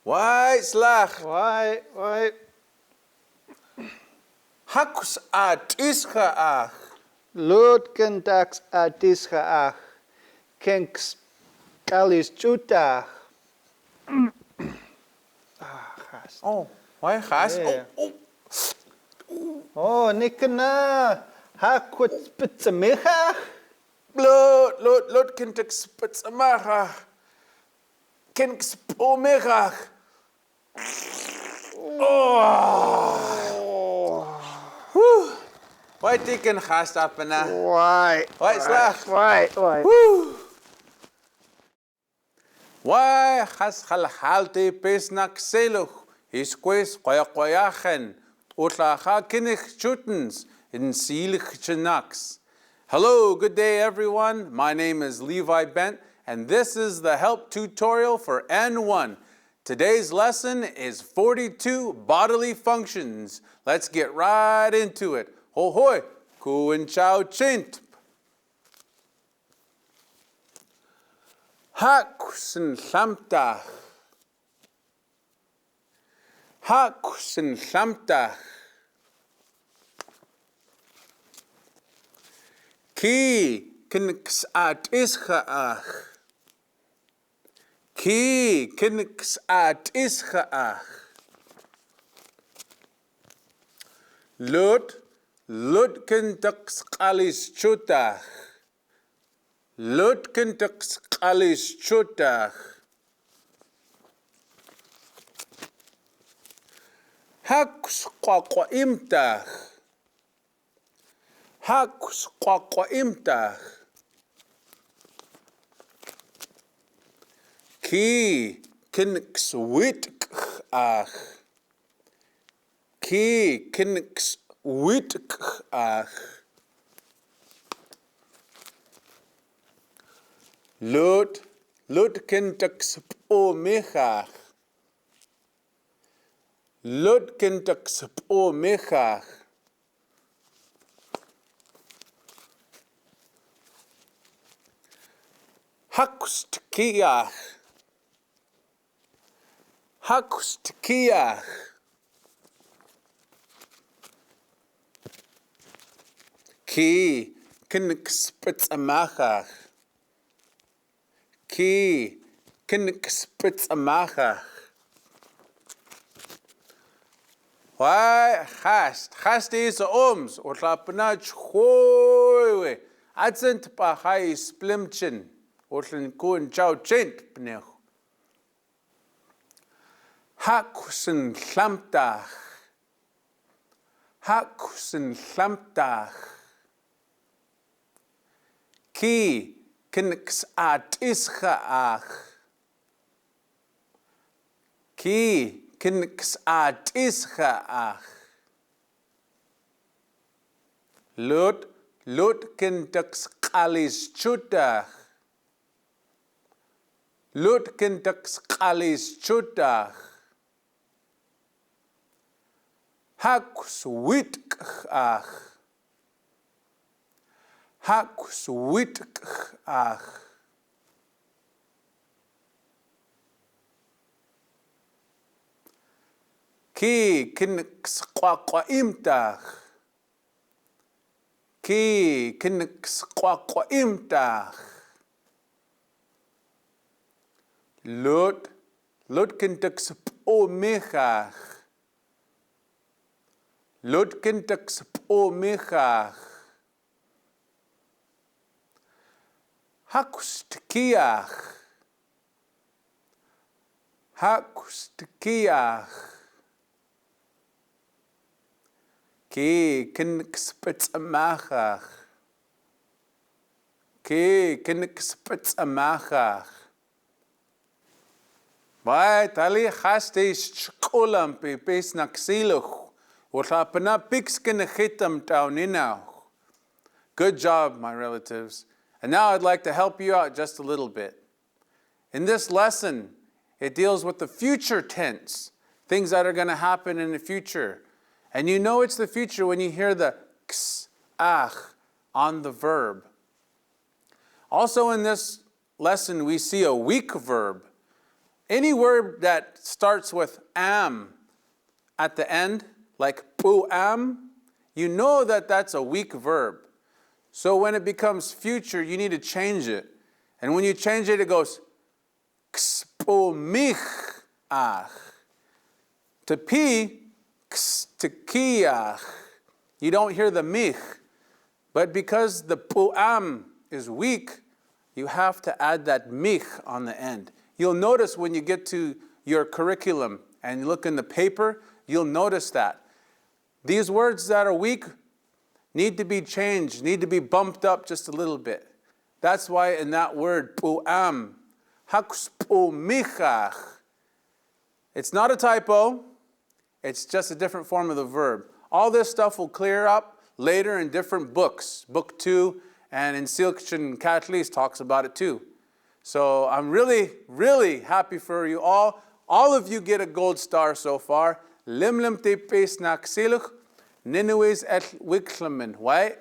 Why slag? Why? Hakus at isgaach. Lord kentax atisgaach. Knxcutens. Gast. Oh, why gas? Yeah. Oh. Oh, nikana. Hakut spitsamechach. Lord kintex pitsamachach. Kinks pomechach. Oh. Why teken gas up and Why slag? Why? Why has halhalte pesnak seluch? Isques qoyachen. Utlacha Knxcutens in Knxcutens. Hello, good day everyone. My name is Levi Bent and this is the help tutorial for N1. Today's lesson is 42 bodily functions. Let's get right into it. Ho hoi, ku and chow chint. Hakusen lamtach. Hakusen lamtach. Ki knxcutens. Ki knxcutens. Lud knxcutens. Lud knxcutens. Hakus qaqaimtach. Hakus qaqaimtach. Ki knxwitqach. Ki knxwitqach. Lud knxpomechach. Lud knxpomechach. Hakustkiach. Hakustkiach. Ki knxpitsamachach. Ki knxpitsamachach. Why hast is oms or lapnach hoy adsent pahai splimchin or kun chow chint pnech. Hakusen lamtach. Hakusen lamtach. Ki knxcutens. Ki knxcutens. Lud knxcutens. Lud knxcutens. Hakuswitqach. Hakuswitqach. Ki knxqaqaimtach. Ki knxqaqaimtach. Lud knxpomechach. Lud knxpomechach. Hakustkiach. Hakustkiach. Ki knxpitsamachach. Ki knxpitsamachach. Vai tali hastes chkulam pe pesnak siluch. Urlapana pikskin hitam tauninau. Good job, my relatives. And now I'd like to help you out just a little bit. In this lesson, it deals with the future tense, things that are going to happen in the future. And you know it's the future when you hear the x, ach on the verb. Also in this lesson, we see a weak verb. Any word that starts with am at the end, like am, you know that that's a weak verb. So when it becomes future, you need to change it. And when you change it, it goes kspomich ach. To P, kstikiach. You don't hear the mich. But because the pu'am is weak, you have to add that mich on the end. You'll notice when you get to your curriculum and you look in the paper, you'll notice that. These words that are weak need to be changed, need to be bumped up just a little bit. That's why in that word, pu'am, haksp'umichach, it's not a typo, it's just a different form of the verb. All this stuff will clear up later in different books. Book 2 and Knxcutens talks about it too. So I'm really, really happy for you all. All of you get a gold star so far. Limlim te pes na xiluch, ninues et wiklemen, right?